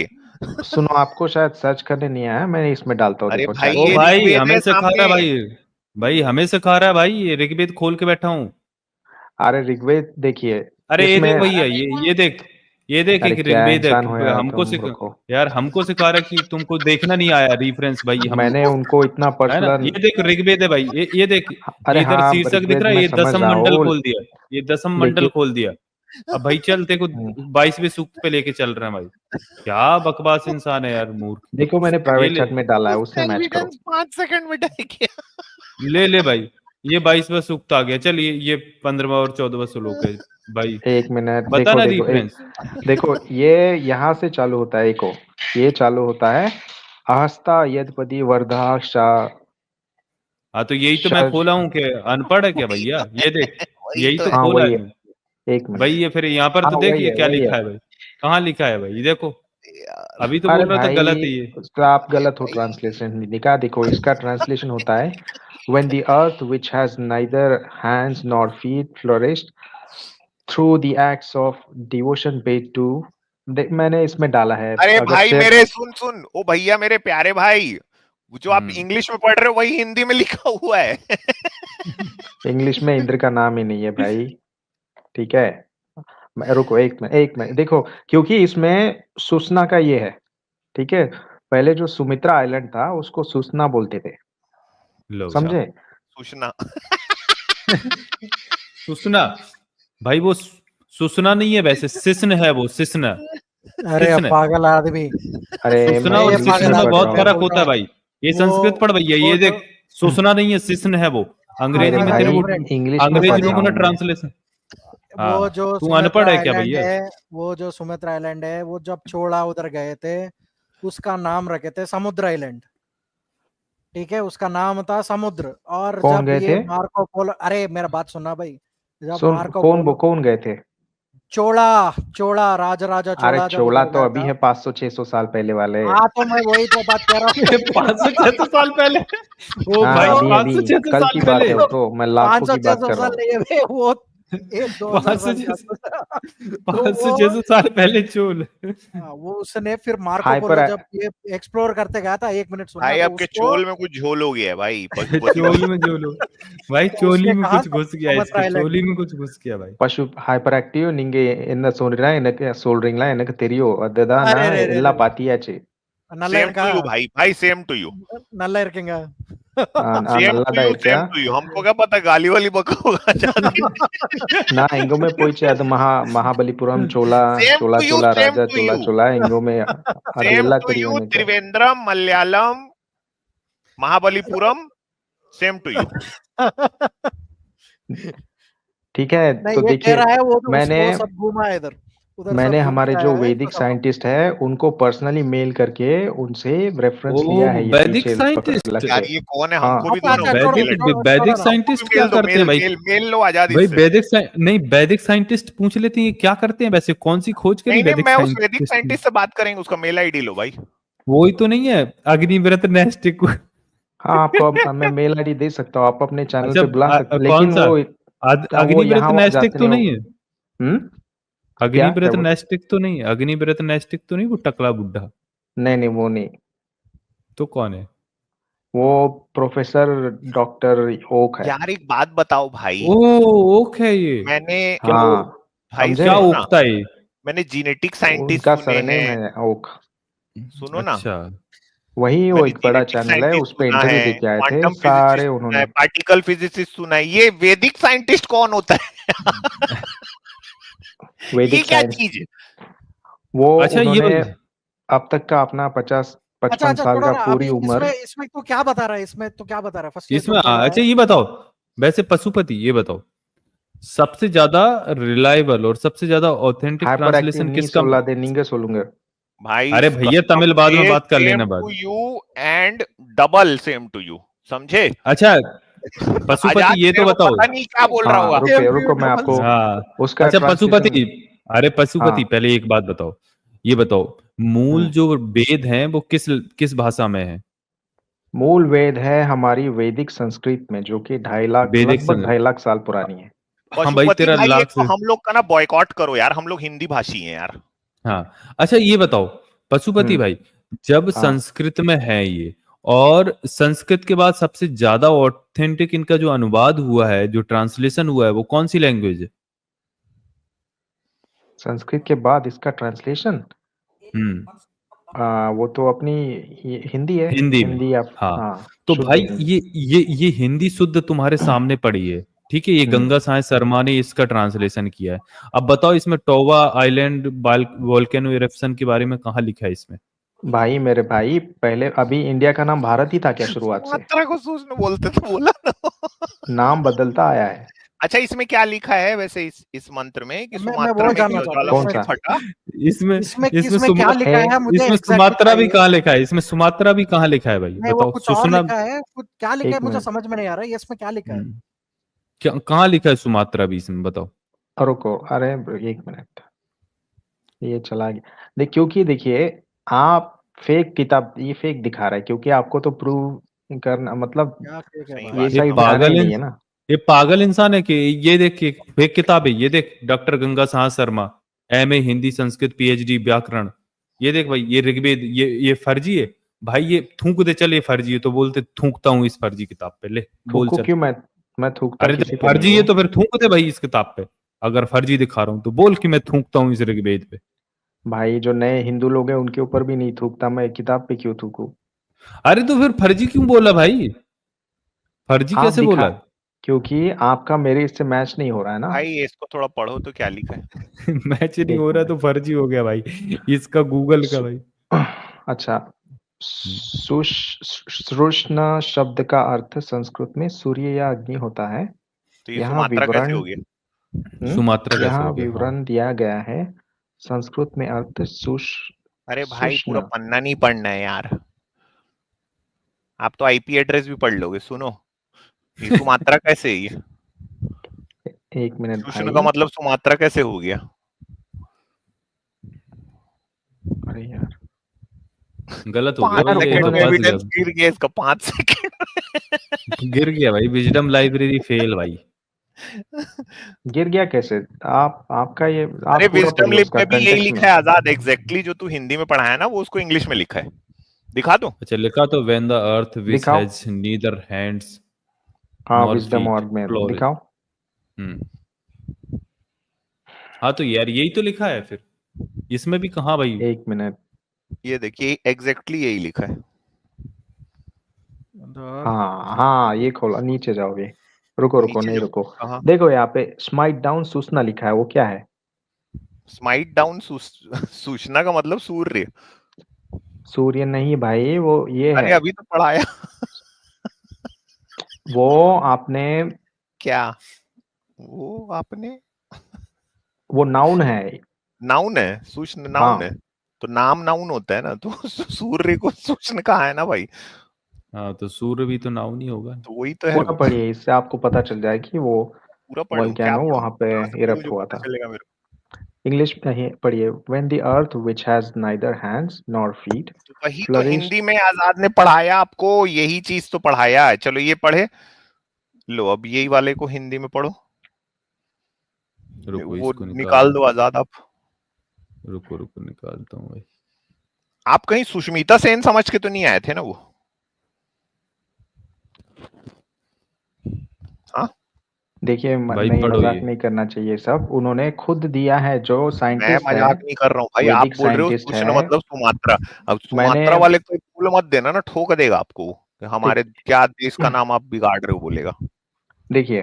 सुनो, आपको शायद सर्च करने नहीं आया, मैं इसमें डालता हूँ, अरे देखो भाई, चैट ओ में। ये भाई ऋग्वेद हमें है सिखा रहा है सामने। भाई, भाई हमें सिखा रहा है भाई, ये ऋग्वेद खोल के बैठा हूँ। अरे ऋग्वेद देखिए अरे ये इसमें। देख भैया, ये देख, ये देख अरे एक क्या ऋग्वेद है। इंसान हो यार हमको तुम, सिखा, रुको। यार हमको सिखा रहा है कि तुमको देखना नहीं आया रेफरेंस भाई हम, मैंने उनको इतना है ना। पर्सनल। ये देख ऋग्वेद है भाई, ये देख, अरे ये इधर हाँ, शीर्षक दिख ऋग्वेद रहा है, मैं ये समझ दसम रहा मंडल हूँ, खोल दिया, ये दसम मंडल लेकिन खोल दिया। अब भाई चल तेरे को 22वें सूक्त पे लेके चल रहा है भाई। क्या बकवास इंसान है यार, मूर्ख। देखो मैंने ये प्राइवेट ले, चैट में डाला है, उससे मैच करो। एविडेंस 5 सेकंड में डाल किया। ले भाई, ये 22वां सूक्त आ गया। चल ये 15वां और 14वां श्लोक है भाई, एक मिनट, बता देखो ना देखो एक, रेफरेंस। देखो ये यहाँ से चालू होता है, एक ये चालू होता है, अहस्ता यदपति वर्धाक्षा। हाँ तो यही तो मैं खोला हूँ कि अनपढ़ है क्या भैया, ये देख, वही यही तो तो है। हाँ खोला वही है है, मैं। एक भाई मिनट। ये फिर यहाँ पर हाँ तो देख, वही ये है, क्या वही है। लिखा है भाई, कहाँ लिखा है भाई, ये देखो। यार, अभी तो अरे बोल रहा था भाई, गलत है ये। उसका आप गलत हो, भाई, ट्रांसलेशन नहीं लिखा, देखो इसका ट्रांसलेशन होता है, when the earth which has neither hands nor feet flourished through the acts of devotion paid to। मैंने इसमें डाला है, अरे अगर भाई सिर्फ मेरे, सुन सुन, ओ भैया मेरे प्यारे भाई, वो जो आप हम्म। इंग्लिश में पढ़ रहे हो वही हिंदी में लिखा हुआ है। इंग्लिश में इंद्र का नाम ही नहीं है भाई, ठीक है। रुको एक मिनट देखो, क्योंकि इसमें सुसना का ये है, ठीक है। पहले जो सुमित्रा आइलैंड था उसको सुसना बोलते थे, लो साहब, समझे? सूचना। सुसना भाई, वो सुसना नहीं है वैसे, सिस्न है वो, सिस्न, अरे सिस्न। पागल आदमी, अरे सुसना मैं और ये इंग्लिश सिस्न में पागल में पढ़ आदमी बहुत रहा क्या हूँ। फर्क बोल होता रहा है है? भाई। ये वो संस्कृत पढ़ भैया, वो ये जो देख, सुसना नहीं है, सिस्न है वो। अंग्रेजी में अरे तेरे भाई, को, इंग्लिश में अंग्रेजी पढ़ में रहा को ना हूँ मैं। ट्रांसलेशन। वो हाँ, जो तू अनपढ़ सुमित्रा है क्या आइलैंड भैया? है, वो जो सुमित्रा आइलैंड है, वो जब चोला उधर गए थे उसका नाम रखे थे समुद्र आइलैंड, ठीक है, उसका नाम था समुद्र। और कौन जब गए ये थे? मार्को पोलो, अरे मेरा बात सुनना भाई, जब सुन, मार्को कौन पोलो, कौन गए थे? चोला, चोला राजा राजा अरे चोला जब चोला उधर तो गया अभी था। है 500-600 साल पहले वाले। हाँ तो मैं वही तो बात कह रहा हूँ। 500-600 साल पहले? ओ हाँ भाई, अभी अभी 500-600 कल साल की बात पहले? है वो, तो मैं लाखों की बात 500-600 कर रहा साल हूँ। नहीं है बे, वो 1-2 हजार साल का 500-600 था। तो 500-600 साल पहले चोल। वो उसने फिर मार्को पोलो हाइपर। जब ये एक्सप्लोर करते गया था, 1 मिनट सुनना, भाई तो आपके उसको चोल में कुछ झोल हो गया है भाई, पशुपति चोल भाई। में झोलो भाई, तो चोली उसने में कहा कुछ घुस गया, सुमित्रा इसके आइलैंड चोली में कुछ घुस गया भाई। பசு ஹைப்பர் ஆக்டிவ் நீங்க என்ன சொல்றீங்களா, எனக்கு சொல்றீங்களா, எனக்கு தெரியும், அதுதான் अरे நான் रे रे எல்லாம் रे பாத்தியாச்சு. नल्ला सेम टू का यू भाई, भाई सेम टू यू, नल्ला इरकेंगा सेम टू நல்லாதான் यू, இருக்கா. Same to you. हमको क्या पता गाली वाली बका होगा जाने। நான் எங்குமே போயிடுச்சு, அது Mahabalipuram Chola same Chola to you, Chola same ராஜா टू சோழா यू, சோழா எங்குமே அது सेम எல்லாம் टू தெரியும் यू, எனக்கு. Trivandrum, Malayalam, Mahabalipuram, same to you. ठीक है, नहीं तो ये कह देखिए रहा है वो तो मैंने वो सब घूमा है इधर उधर, मैंने सब घूम हमारे के जो आया है, वैदिक तो सब साइंटिस्ट है उनको पर्सनली मेल करके उनसे रेफरेंस ओ लिया है, ये वैदिक पीछे साइंटिस्ट, लग यार के. ये कौन है, हाँ हमको भी दो अच्छा ना अच्छा उसको छोड़ो मेल। वैदिक छोड़ो वैदिक छोड़ो ना। हमको भी साइंटिस्ट क्या मेल दो, करते मेल हैं भाई? मेल मेल लो आजादी भाई से। नहीं, वैदिक साइंटिस्ट पूछ लेते हैं ये क्या करते हैं वैसे, कौन सी खोज करी नहीं नहीं, वैदिक मैं उस वैदिक साइंटिस्ट ने? साइंटिस्ट से बात करेंगे, उसका मेल आईडी लो भाई। वही तो नहीं है अग्निव्रत नैष्टिक? हाँ आपको मैं मेल आईडी दे सकता हूँ, आप अपने चैनल अच्छा पे बुला सकते हैं, कौन लेकिन सा? वो अग्निव्रत यहाँ वहाँ नैष्टिक जाते तो नहीं नहीं हो. है? क्या क्या अग्निव्रत बोल? नैष्टिक तो नहीं है? अग्निव्रत नैष्टिक तो नहीं वो टकला बुड्ढा? नहीं नहीं वो नहीं. तो कौन है? वो प्रोफेसर डॉक्टर ओक है। यार एक बात बताओ भाई, ओ ओक है ये। मैंने हाँ, भाई समझे? क्या सुनो ना, ओकता है? मैंने जीनेटिक साइंटिस्ट उनका सुने सरनेम हैं, है ओक। सुनो ना, अच्छा। वही, वो मैंने एक बड़ा जीनेटिक चैनल है, साइंटिस्ट उस पे सुना इंटरव्यू है, दे के आए थे क्वांटम सारे फिजिसिस्ट सुना है, उन्होंने। पार्टिकल फिजिसिस्ट सुना है, ये वैदिक साइंटिस्ट कौन होता है? ये वैदिक क्या साइंस, चीज है? वो अच्छा ये उन्होंने अब तक का अपना 50-55 अच्छा साल छोड़ो का ना, पूरी अभी उम्र। इसमें तो क्या बता रहा है, इसमें तो क्या बता रहा है, फर्स्ट ये तो इसमें बोल रहा अच्छा है। ये बताओ, वैसे पशुपति ये बताओ, सबसे ज्यादा रिलायबल और सबसे ज्यादा ऑथेंटिक हाइपर एक्टिव ट्रांसलेशन नी किसका? सोला दे नींगे सोलूंगे। भाई अरे भैया तमिल बाद में बात कर लेना सेम बाद। To you and double same to you, समझे? अच्छा पशुपति आजाद ये तो मेरे को बताओ। पता नहीं क्या बोल रहा हाँ, होगा। रुको मैं आपको हाँ उसका अच्छा ट्रांसलेशन। पशुपति, अरे पशुपति हाँ, पहले एक बात बताओ, ये बताओ मूल जो वेद हैं वो किस किस भाषा में है? मूल वेद है हमारी वैदिक संस्कृत में, जो कि 2.5 लाख, वैदिक लगभग संग 2.5 लाख साल पुरानी है। हाँ भाई पशुपति तेरा भाई एक लाख तो से। हम लोग का ना बॉयकॉट करो यार, हम लोग हिंदी भाषी हैं यार। हाँ अच्छा ये बताओ पशुपति हम्म, भाई, जब हाँ, संस्कृत में है ये, और संस्कृत के बाद सबसे ज्यादा ऑथेंटिक इनका जो अनुवाद हुआ है, जो ट्रांसलेशन हुआ है, वो कौन सी लैंग्वेज है? संस्कृत के बाद इसका ट्रांसलेशन, हम्म वो तो अपनी हिंदी है। हिंदी में। हिंदी या हाँ हाँ, तो शुद्ध भाई हिंदी। ये हिंदी शुद्ध तुम्हारे सामने पड़ी है, ठीक है, ये हम्म, गंगा साय शर्मा ने इसका ट्रांसलेशन किया है। अब बताओ इसमें टोवा आइलैंड वोल्केनो इरप्शन के बारे में कहाँ लिखा है इसमें? भाई मेरे भाई, पहले अभी इंडिया का नाम भारत ही था क्या शुरुआत से? मात्रा को सूचना बोलते तो बोला ना। नाम बदलता आया है। अच्छा इसमें क्या लिखा है वैसे इस मंत्र में कि मैं सुमात्रा वो में जानना चाहता हूँ कौन ज्वालामुखी सा? फटा? इसमें इसमें इसमें इसमें क्या लिखा है, मुझे इसमें एग्जैक्टली सुमात्रा भी बताइए। कहाँ लिखा है? इसमें सुमात्रा भी कहाँ लिखा है भाई नहीं, वो बताओ, कुछ और सुसना। लिखा है, कुछ क्या लिखा है एक मुझे मिनट, समझ में नहीं आ रहा है, इसमें क्या लिखा है। क्या कहाँ लिखा है सुमात्रा भी इसमें बताओ? रुको, अरे एक मिनट, ये चला गया। क्योंकि देखिए, आप फेक किताब, ये फेक दिखा रहा है, क्योंकि आपको तो प्रूव करना, मतलब क्या ठीक है सही भाई। ये बात ये है सही ना भाई। दिखाना ही पागल नहीं है ना। ये पागल इंसान है कि ये देख ये फेक किताब है, ये देख डॉक्टर गंगा साहब शर्मा, एमए हिंदी संस्कृत पीएचडी व्याकरण, ये देख भाई ये ऋग्वेद, ये फर्जी है भाई, ये थूक दे चल, ये फर्जी है तो बोलते थूकता हूँ इस फर्जी किताब पे, ले बोल थूकू चल। क्यों? मैं थूकता अरे किसी जब पे नहीं फर्जी है हूँ। तो फिर थूक दे भाई इस किताब पे, अगर फर्जी दिखा रहा हूँ तो बोल कि मैं थूकता हूँ इस ऋग्वेद पे। भाई, जो नए हिंदू लोग हैं उनके ऊपर भी नहीं थूकता, मैं किताब पे क्यों थूकूं? अरे तो फिर फर्जी क्यों बोला भाई? फर्जी आप कैसे दिखा, बोला? क्योंकि आपका मेरे इससे मैच नहीं हो रहा है ना। भाई इसको थोड़ा पढ़ो तो क्या लिखा है। मैच नहीं एक हो रहा मिनट। तो फर्जी हो गया भाई, इसका गूगल का सु- भाई। अच्छा, सुष्ण शब्द का अर्थ संस्कृत में सूर्य या अग्नि होता है। तो ये यहाँ सुमात्रा कैसे विवरण हो गया? सुमात्रा कैसे यहाँ हो गया? हाँ विवरण दिया गया है। संस्कृत में अर्थ अरे भाई पूरा सुष्ण। पन्ना नहीं पढ़ना है यार, आप तो आईपी एड्रेस भी पढ़ लोगे। सुनो, ये सुमात्रा कैसे है ये? एक मिनट सुषण का भाई। मतलब सुमात्रा कैसे हो गया? अरे यार, गलत हो गया 5 भाई, यार ये तो सेकंड में उन्होंने, फंस एविडेंस गया, गिर गया इसका, 5 सेकंड। गिर गया भाई, विजडम लाइब्रेरी फेल भाई। गिर गया कैसे? आपका ये, अरे आप पूरा विजडम पढ़िए लिप उसका में भी यही कंटेक्स्ट में। लिखा है आजाद, एग्जैक्टली जो तू हिंदी में पढ़ा है ना वो उसको इंग्लिश में लिखा है। दिखा दो। अच्छा लिखा तो व्हेन द अर्थ विच दिखाओ। हैज नीदर हैंड्स हाँ, नॉर विजडम फीट और में फ्लोर। दिखाओ। हाँ तो यार यही तो लिखा है फिर, इसमें भी कहाँ भाई? एक मिनट। ये देखिए एग्जैक्टली यही लिखा है। हाँ हाँ, ये खोला, नीचे जाओगे। रुको रुको, नीचे नहीं जाओ रुको। कहाँ? देखो यहाँ पे स्माइट डाउन सूचना लिखा है, वो क्या है? स्माइट डाउन सूचना का मतलब सूर्य। सूर्य नहीं भाई, वो ये अरे है। अभी तो पढ़ाया। वो आपने, क्या वो आपने? वो नाउन है। नाउन है, सूक्ष्म नाउन है। हाँ, तो नाम नाउन होता है ना, तो सूर्य को सूक्ष्म कहा है ना भाई, हाँ तो सूर्य भी तो नाउन ही होगा। तो वही तो है पूरा वो। पढ़िए, इससे आपको पता चल जाए कि वो पूरा पढ़ूं क्या वोल्केनो पढ़ूं, वहां पे कहाँ से पढ़ूं जो इरप्ट हुआ पता था। चलेगा मेरे इंग्लिश में ही पढ़िए। When the earth which has neither hands nor feet को? तो वही तो फ्लरिश्ड। हिंदी में आजाद ने पढ़ाया आपको, यही चीज तो पढ़ाया है। चलो ये पढ़े लो, अब यही वाले को हिंदी में पढ़ो। रुको वो इसको निकाल, निकाल दो आजाद आप। रुको रुको निकालता हूँ भाई। आप कहीं सुष्मिता सेन समझ के तो नहीं आए थे ना वो? देखिए भाई नहीं, पढ़ो मजाक ये। नहीं करना चाहिए सब, उन्होंने खुद दिया है, जो मैं साइंटिस्ट है, मजाक नहीं कर रहा हूँ भाई, आप वैदिक बोल रहे हो साइंटिस्ट सुषण है। मतलब सुमात्रा। अब मैंने सुमात्रा वाले को पुल मत देना ना, ठोक देगा आपको कि हमारे देख क्या देश का नाम आप बिगाड़ रहे हो बोलेगा। देखिए,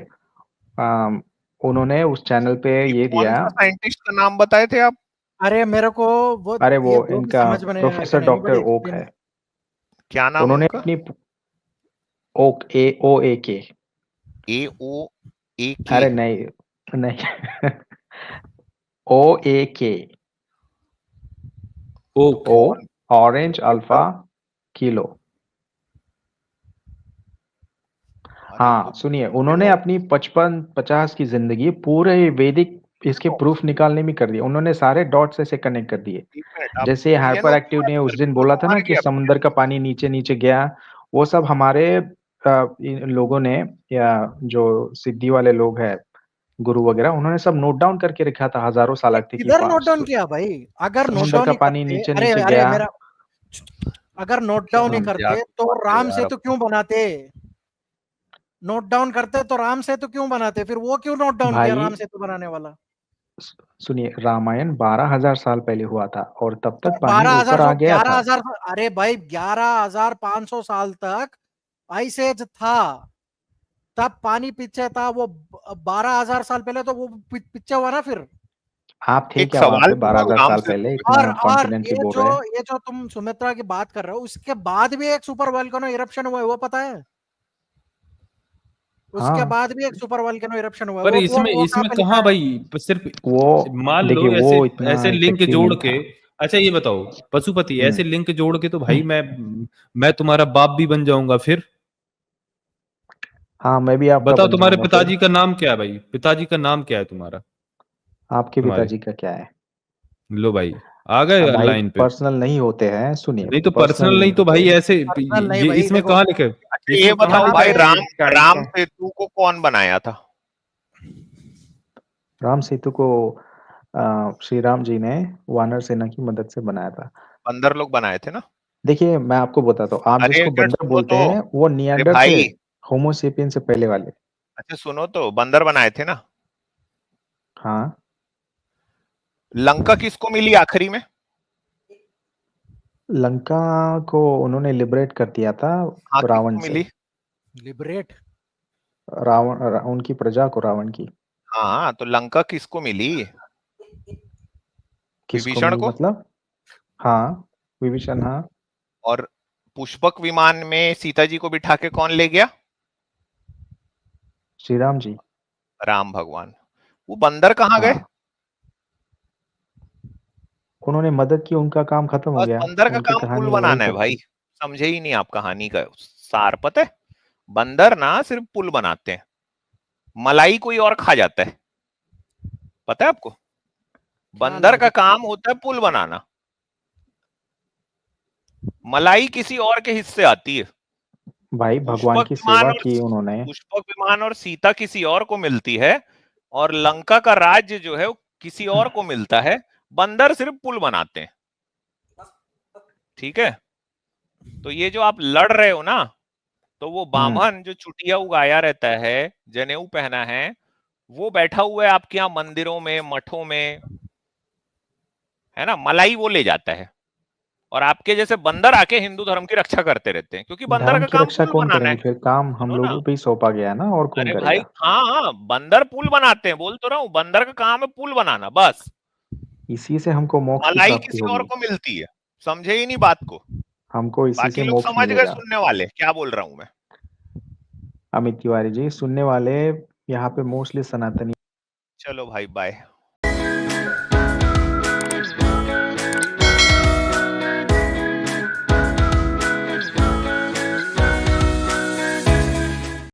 अम, उन्होंने उस चैनल पे ये कौन दिया। सा साइंटिस्ट का नाम बताए थे आप? अरे मेरे को वो अरे वो भी इनका समझ में नहीं आया। Professor can doctor anybody okay explain? है। क्या नाम है उन्होंने उनका? अपनी ओक, AOAK। AOAK। अरे नहीं, नहीं। OAK। ओक। ओ, कौन? Orange alpha kilo. अरे हाँ वो सुनिए, पूरे उन्होंने अपनी 55-50 की जिंदगी पूरे वैदिक इसके प्रूफ निकालने में कर दिए। उन्होंने सारे डॉट्स ऐसे कनेक्ट कर दिए। एक मिनट, आप जैसे हाइपर बिलियनों की एक्टिव बात ने कर उस रहे दिन हो, वो बोला तो था ना मर कि गया समुद्र का बिलियनों। पानी नीचे नीचे गया, वो सब हमारे इन लोगों ने, या जो सिद्धि वाले लोग हैं, गुरु वगैरह, उन्होंने सब नोट डाउन करके रखा था हजारों साल तक कि किधर नोट डाउन किया भाई? अगर नोट समुद्र डाउन का ही पानी करते, नीचे अरे नीचे अरे गया। मेरा, अगर नोट क्या डाउन ही मजाक करते की तो बात है राम यार सेतु क्यों बनाते? नोट डाउन करते तो राम सेतु क्यों बनाते? फिर वो क्यों नोट डाउन किया भाई राम सेतु बनाने वाला? सुनिए, रामायण 12,000 साल पहले हुआ था और तब तो तक पानी 12,000 ऊपर आ गया था। 11,000, अरे भाई 11,500 साल तक आइस एज था, तब पानी पीछे था। वो 12,000 साल पहले तो वो पीछे हुआ ना फिर। आप थे एक क्या वहां सवाल पे पूछा 12,000 राम साल सेतु पहले? पे। इतना और कॉन्फिडेंटली बोल रहे हैं। ये जो तुम सुमित्रा की बात कर रहे हो, उसके बाद भी एक सुपर वोल्केनो इरप्शन हुआ है, वो पता है? उसके हाँ, बाद भी एक सुपर वोल्केनो इरप्शन हुआ है। पर वो इसमें वो कहाँ इसमें पे लिखा कहाँ है? भाई, सिर्फ वो मान लो देखिए, ऐसे वो इतना ऐसे लिंक इफेक्टिव जोड़ नहीं के। था। अच्छा ये बताओ पशुपति, हम्म। ऐसे लिंक जोड़ के तो भाई मैं तुम्हारा बाप भी बन जाऊंगा फिर। हाँ, मैं भी आपका बताओ बन तुम्हारे जाऊंगा फिर। पिताजी का नाम क्या है भाई, पिताजी का नाम क्या है तुम्हारा? आपके तुम्हारे, पिताजी का क्या है? लो भाई, आ गए अब भाई लाइन पे। पर्सनल नहीं होते हैं, सुनिए, नहीं तो पर्सनल पर्सनल नहीं नहीं तो होते। भाई ऐसे पर्सनल नहीं ये भाई, इसमें देखो कहाँ लिखे, अच्छा ये इसमें कहाँ बताओ यहाँ लिखा भाई, है पे कि राम स्टार्टिंग राम का? सेतु को कौन बनाया था? राम सेतु को श्री राम जी ने वानर सेना की मदद से बनाया था। बंदर लोग बनाए थे ना? देखिए मैं आपको बताता हूँ, आप अरे जिसको एक मिनट बंदर सुनो बोलते तो। हैं वो अरे नियंडर थे, भाई, होमोसेपियन से पहले वाले। अच्छा सुनो तो, बंदर बनाए थे ना? हाँ, लंका किसको मिली आखिरी में? लंका को उन्होंने लिबरेट कर दिया था हाँ रावण किसको से। मिली? लिबरेट। उनकी प्रजा को, रावण की। हाँ तो लंका किसको मिली? किसको विभीषण मिली को। मतलब? हाँ, विभीषण, हाँ। और पुष्पक विमान में सीता जी को बिठा के कौन ले गया? श्री राम जी। राम भगवान। वो बंदर कहाँ गए? हाँ, उन्होंने मदद की, उनका काम खत्म हो बस गया। बंदर का उनकी काम पुल कहानी वहीं बनाना है तक भाई। थी। समझे ही नहीं आप कहानी का सार, पता है? बंदर ना सिर्फ पुल बनाते हैं, मलाई कोई और खा जाता है, पता है आपको? क्या बंदर का लॉजिक? काम होता है पुल बनाना, मलाई किसी और के हिस्से आती है। भाई भगवान पुष्पक की विमान सेवा और की उन्होंने। पुष्पक विमान और सीता किसी और को मिलती है, और लंका का राज्य जो है वो किसी और को मिलता है। बंदर सिर्फ पुल बनाते हैं, ठीक है? तो ये जो आप लड़ रहे हो ना, तो वो हम्म। बामन जो चुटिया उगाया रहता है, जनेऊ पहना है, वो बैठा हुआ है आपके यहाँ मंदिरों में, मठों में, है ना? मलाई वो ले जाता है, और आपके जैसे बंदर आके हिंदू धर्म की रक्षा करते रहते हैं, क्योंकि बंदर धर्म का की काम रक्षा पुल कौन बनाना है। करेंगे फिर? काम हम सुनो ना, लोगों पे ही सौंपा गया है ना, और कौन अरे भाई, करेगा? हाँ हाँ, बंदर पुल बनाते हैं, बोल तो रहा हूँ, बंदर का काम है पुल बनाना बस। इसी से हमको मोक्ष की मलाई प्राप्ति किसी और होगी। को मिलती है, समझे ही नहीं बात को। हमको इसी बाकी से लोग मोक्ष समझ गए, मिलेगा। सुनने वाले क्या बोल रहा हूं मैं? अमित तिवारी जी, सुनने वाले यहाँ पे मोस्टली सनातनी। चलो भाई, बाय।